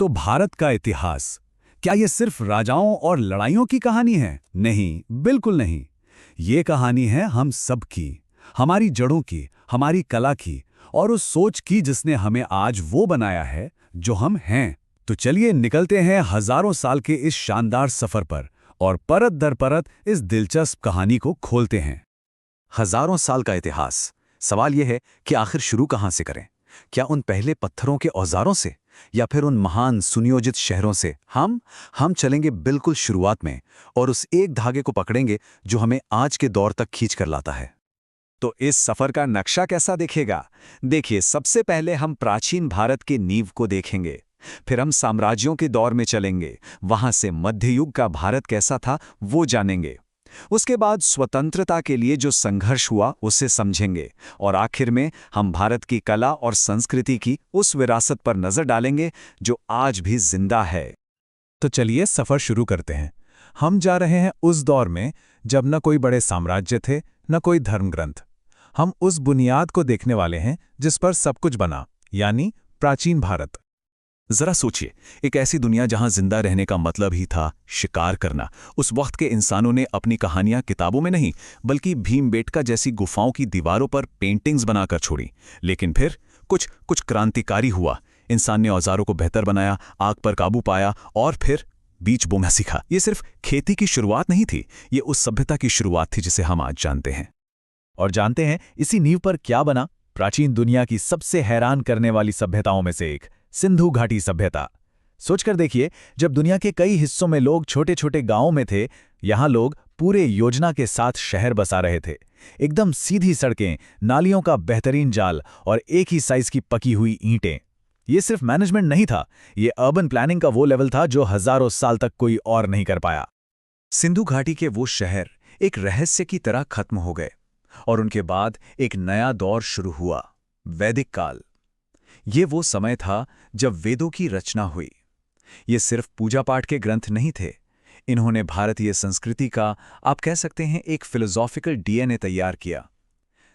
तो भारत का इतिहास, क्या ये सिर्फ राजाओं और लड़ाइयों की कहानी है? नहीं, बिल्कुल नहीं। ये कहानी है हम सब की, हमारी जड़ों की, हमारी कला की और उस सोच की जिसने हमें आज वो बनाया है जो हम हैं। तो चलिए निकलते हैं हजारों साल के इस शानदार सफर पर और परत दर परत इस दिलचस्प कहानी को खोलते हैं। हजारों साल का इतिहास। सवाल यह है कि आखिर शुरू कहां से करें? क्या उन पहले पत्थरों के औजारों से या फिर उन महान सुनियोजित शहरों से? हम चलेंगे बिल्कुल शुरुआत में और उस एक धागे को पकड़ेंगे जो हमें आज के दौर तक खींच कर लाता है। तो इस सफर का नक्शा कैसा दिखेगा? देखिए, सबसे पहले हम प्राचीन भारत की नींव को देखेंगे। फिर हम साम्राज्यों के दौर में चलेंगे, वहां से मध्य युग का भारत कैसा था वो जानेंगे। उसके बाद स्वतंत्रता के लिए जो संघर्ष हुआ उसे समझेंगे और आखिर में हम भारत की कला और संस्कृति की उस विरासत पर नजर डालेंगे जो आज भी जिंदा है। तो चलिए सफर शुरू करते हैं। हम जा रहे हैं उस दौर में जब न कोई बड़े साम्राज्य थे, न कोई धर्मग्रंथ। हम उस बुनियाद को देखने वाले हैं जिस पर सब कुछ बना, यानी प्राचीन भारत। जरा सोचिए, एक ऐसी दुनिया जहां जिंदा रहने का मतलब ही था शिकार करना। उस वक्त के इंसानों ने अपनी कहानियां किताबों में नहीं बल्कि भीमबेटका जैसी गुफाओं की दीवारों पर पेंटिंग्स बनाकर छोड़ी। लेकिन फिर कुछ क्रांतिकारी हुआ। इंसान ने औजारों को बेहतर बनाया, आग पर काबू पाया और फिर बीज बोना सीखा। ये सिर्फ खेती की शुरुआत नहीं थी, ये उस सभ्यता की शुरुआत थी जिसे हम आज जानते हैं। और जानते हैं इसी नींव पर क्या बना? प्राचीन दुनिया की सबसे हैरान करने वाली सभ्यताओं में से एक, सिंधु घाटी सभ्यता। सोचकर देखिए, जब दुनिया के कई हिस्सों में लोग छोटे छोटे गांवों में थे, यहां लोग पूरे योजना के साथ शहर बसा रहे थे। एकदम सीधी सड़कें, नालियों का बेहतरीन जाल और एक ही साइज की पकी हुई ईंटें। ये सिर्फ मैनेजमेंट नहीं था, ये अर्बन प्लानिंग का वो लेवल था जो हजारों साल तक कोई और नहीं कर पाया। सिंधु घाटी के वो शहर एक रहस्य की तरह खत्म हो गए और उनके बाद एक नया दौर शुरू हुआ, वैदिक काल। ये वो समय था जब वेदों की रचना हुई। ये सिर्फ पूजा पाठ के ग्रंथ नहीं थे, इन्होंने भारतीय संस्कृति का, आप कह सकते हैं, एक फिलोसॉफिकल डीएनए तैयार किया।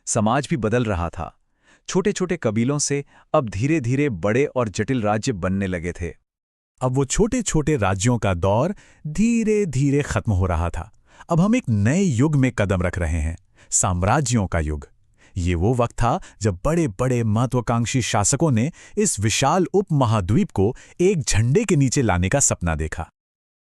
समाज भी बदल रहा था। छोटे छोटे कबीलों से अब धीरे धीरे बड़े और जटिल राज्य बनने लगे थे। अब वो छोटे छोटे राज्यों का दौर धीरे धीरे खत्म हो रहा था। अब हम एक नए युग में कदम रख रहे हैं, साम्राज्यों का युग। ये वो वक्त था जब बड़े बड़े महत्वाकांक्षी शासकों ने इस विशाल उपमहाद्वीप को एक झंडे के नीचे लाने का सपना देखा।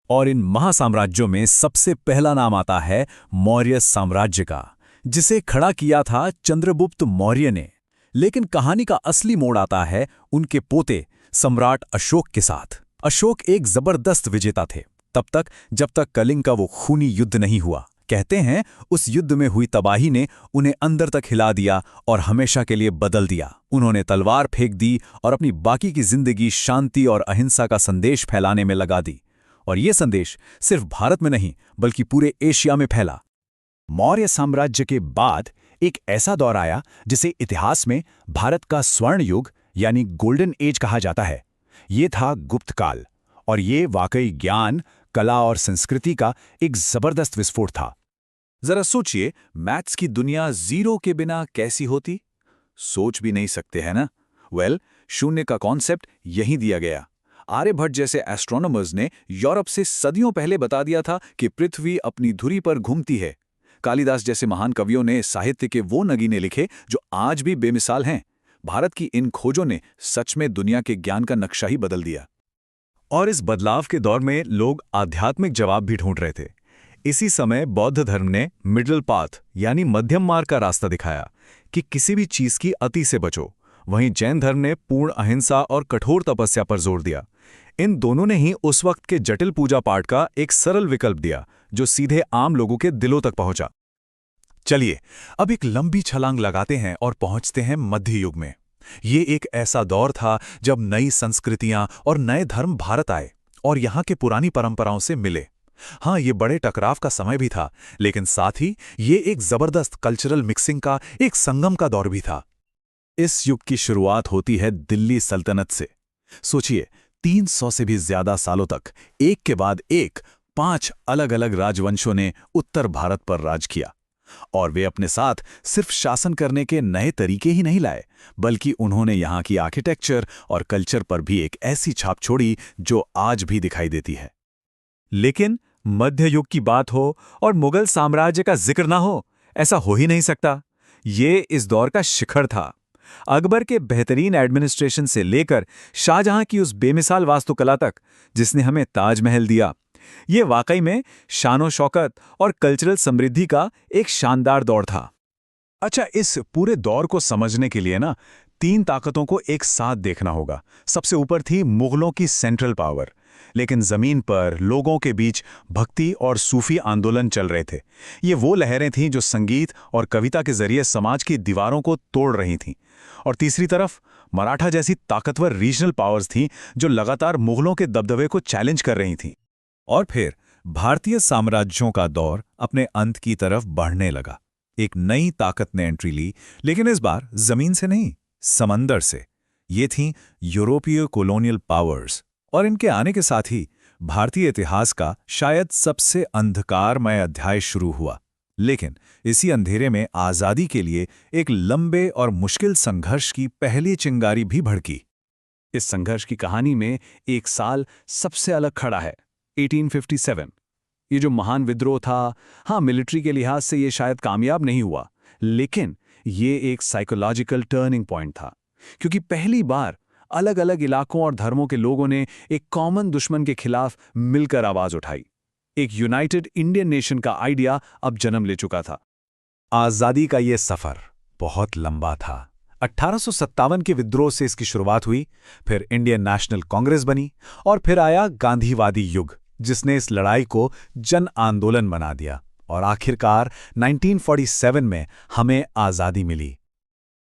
और इन महासाम्राज्यों में सबसे पहला नाम आता है मौर्य साम्राज्य का, जिसे खड़ा किया था चंद्रगुप्त मौर्य ने। लेकिन कहानी का असली मोड़ आता है उनके पोते सम्राट अशोक के साथ। अशोक एक जबरदस्त विजेता थे, तब तक जब तक कलिंग का वो खूनी युद्ध नहीं हुआ। कहते हैं उस युद्ध में हुई तबाही ने उन्हें अंदर तक हिला दिया और हमेशा के लिए बदल दिया। उन्होंने तलवार फेंक दी और अपनी बाकी की जिंदगी शांति और अहिंसा का संदेश फैलाने में लगा दी। और ये संदेश सिर्फ भारत में नहीं बल्कि पूरे एशिया में फैला। मौर्य साम्राज्य के बाद एक ऐसा दौर आया जिसे इतिहास में भारत का स्वर्ण युग यानी गोल्डन एज कहा जाता है। ये था गुप्त काल और ये वाकई ज्ञान, कला और संस्कृति का एक जबरदस्त विस्फोट था। जरा सोचिए, मैथ्स की दुनिया जीरो के बिना कैसी होती? सोच भी नहीं सकते हैं ना? शून्य का कॉन्सेप्ट यहीं दिया गया। आर्यभट्ट जैसे एस्ट्रोनॉमर्स ने यूरोप से सदियों पहले बता दिया था कि पृथ्वी अपनी धुरी पर घूमती है। कालिदास जैसे महान कवियों ने साहित्य के वो नगीने लिखे जो आज भी बेमिसाल हैं। भारत की इन खोजों ने सच में दुनिया के ज्ञान का नक्शा ही बदल दिया। और इस बदलाव के दौर में लोग आध्यात्मिक जवाब भी ढूंढ रहे थे। इसी समय बौद्ध धर्म ने मिडिल पाथ यानी मध्यम मार्ग का रास्ता दिखाया कि किसी भी चीज की अति से बचो। वहीं जैन धर्म ने पूर्ण अहिंसा और कठोर तपस्या पर जोर दिया। इन दोनों ने ही उस वक्त के जटिल पूजा पाठ का एक सरल विकल्प दिया जो सीधे आम लोगों के दिलों तक पहुंचा। चलिए अब एक लंबी छलांग लगाते हैं और पहुंचते हैं मध्य युग में। ये एक ऐसा दौर था जब नई संस्कृतियां और नए धर्म भारत आए और यहाँ के पुरानी परंपराओं से मिले। हाँ, ये बड़े टकराव का समय भी था, लेकिन साथ ही ये एक जबरदस्त कल्चरल मिक्सिंग का एक संगम का दौर भी था। इस युग की शुरुआत होती है दिल्ली सल्तनत से। सोचिए, 300 से भी ज्यादा सालों तक एक के बाद एक 5 अलग अलग राजवंशों ने उत्तर भारत पर राज किया। और वे अपने साथ सिर्फ शासन करने के नए तरीके ही नहीं लाए, बल्कि उन्होंने यहाँ की आर्किटेक्चर और कल्चर पर भी एक ऐसी छाप छोड़ी जो आज भी दिखाई देती है। लेकिन मध्य युग की बात हो और मुगल साम्राज्य का जिक्र ना हो, ऐसा हो ही नहीं सकता। ये इस दौर का शिखर था। अकबर के बेहतरीन एडमिनिस्ट्रेशन से लेकर शाहजहां की उस बेमिसाल वास्तुकला तक, जिसने हमें ताजमहल दिया, ये वाकई में शानो शौकत और कल्चरल समृद्धि का एक शानदार दौर था। अच्छा, इस पूरे दौर को समझने के लिए ना 3 ताकतों को एक साथ देखना होगा। सबसे ऊपर थी मुगलों की सेंट्रल पावर, लेकिन जमीन पर लोगों के बीच भक्ति और सूफी आंदोलन चल रहे थे। ये वो लहरें थीं जो संगीत और कविता के जरिए समाज की दीवारों को तोड़ रही थीं। और तीसरी तरफ मराठा जैसी ताकतवर रीजनल पावर्स थीं जो लगातार मुगलों के दबदबे को चैलेंज कर रही थीं। और फिर भारतीय साम्राज्यों का दौर अपने अंत की तरफ बढ़ने लगा। एक नई ताकत ने एंट्री ली, लेकिन इस बार जमीन से नहीं, समंदर से। ये थीं यूरोपीय कॉलोनियल पावर्स। और इनके आने के साथ ही भारतीय इतिहास का शायद सबसे अंधकारमय अध्याय शुरू हुआ। लेकिन इसी अंधेरे में आज़ादी के लिए एक लंबे और मुश्किल संघर्ष की पहली चिंगारी भी भड़की। इस संघर्ष की कहानी में एक साल सबसे अलग खड़ा है, 1857। ये जो महान विद्रोह था, हाँ, मिलिट्री के लिहाज से ये शायद कामयाब नहीं हुआ, लेकिन ये एक साइकोलॉजिकल टर्निंग पॉइंट था, क्योंकि पहली बार अलग अलग इलाकों और धर्मों के लोगों ने एक कॉमन दुश्मन के खिलाफ मिलकर आवाज उठाई। एक यूनाइटेड इंडियन नेशन का आइडिया अब जन्म ले चुका था। आज़ादी का ये सफ़र बहुत लंबा था। 1857 के विद्रोह से इसकी शुरुआत हुई, फिर इंडियन नेशनल कांग्रेस बनी, और फिर आया गांधीवादी युग, जिसने इस लड़ाई को जन आंदोलन बना दिया। और आखिरकार 1947 में हमें आज़ादी मिली।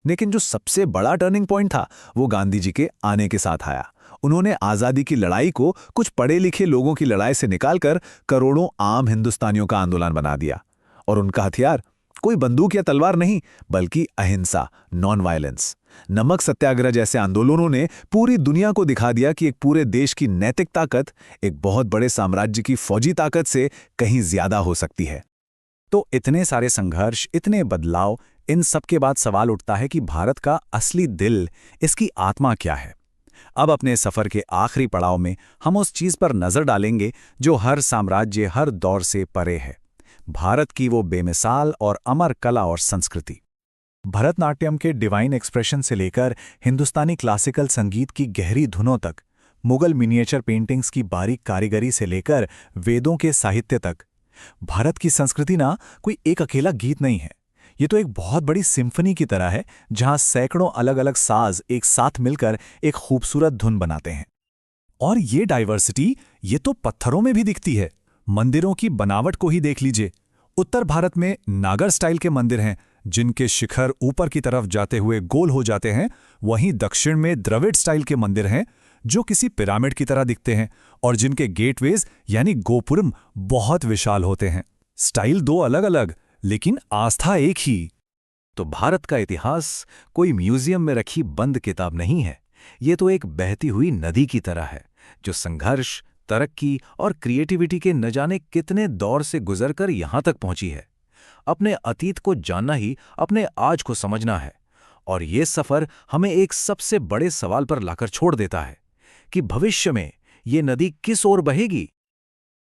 लेकिन जो सबसे बड़ा टर्निंग पॉइंट था, वो गांधी जी के आने के साथ आया। उन्होंने आज़ादी की लड़ाई को कुछ पढ़े लिखे लोगों की लड़ाई से निकालकर करोड़ों आम हिंदुस्तानियों का आंदोलन बना दिया। और उनका हथियार कोई बंदूक या तलवार नहीं, बल्कि अहिंसा, नॉन वायलेंस। नमक सत्याग्रह जैसे आंदोलनों ने पूरी दुनिया को दिखा दिया कि एक पूरे देश की नैतिक ताकत एक बहुत बड़े साम्राज्य की फौजी ताकत से कहीं ज्यादा हो सकती है। तो इतने सारे संघर्ष, इतने बदलाव, इन सब के बाद सवाल उठता है कि भारत का असली दिल, इसकी आत्मा क्या है? अब अपने सफर के आखिरी पड़ाव में हम उस चीज पर नजर डालेंगे जो हर साम्राज्य, हर दौर से परे है। भारत की वो बेमिसाल और अमर कला और संस्कृति। भरतनाट्यम के डिवाइन एक्सप्रेशन से लेकर हिंदुस्तानी क्लासिकल संगीत की गहरी धुनों तक, मुगल मिनिएचर पेंटिंग्स की बारीक कारीगरी से लेकर वेदों के साहित्य तक, भारत की संस्कृति ना कोई एक अकेला गीत नहीं है। ये तो एक बहुत बड़ी सिम्फनी की तरह है, जहां सैकड़ों अलग अलग साज एक साथ मिलकर एक खूबसूरत धुन बनाते हैं। और ये डाइवर्सिटी, ये तो पत्थरों में भी दिखती है। मंदिरों की बनावट को ही देख लीजिए। उत्तर भारत में नागर स्टाइल के मंदिर हैं, जिनके शिखर ऊपर की तरफ जाते हुए गोल हो जाते हैं। वहीं दक्षिण में द्रविड़ स्टाइल के मंदिर हैं, जो किसी पिरामिड की तरह दिखते हैं और जिनके गेटवेज यानी गोपुरम बहुत विशाल होते हैं। स्टाइल दो अलग अलग, लेकिन आस्था एक ही। तो भारत का इतिहास कोई म्यूजियम में रखी बंद किताब नहीं है। ये तो एक बहती हुई नदी की तरह है, जो संघर्ष, तरक्की और क्रिएटिविटी के न जाने कितने दौर से गुजरकर यहां तक पहुंची है। अपने अतीत को जानना ही अपने आज को समझना है। और ये सफर हमें एक सबसे बड़े सवाल पर लाकर छोड़ देता है कि भविष्य में ये नदी किस ओर बहेगी।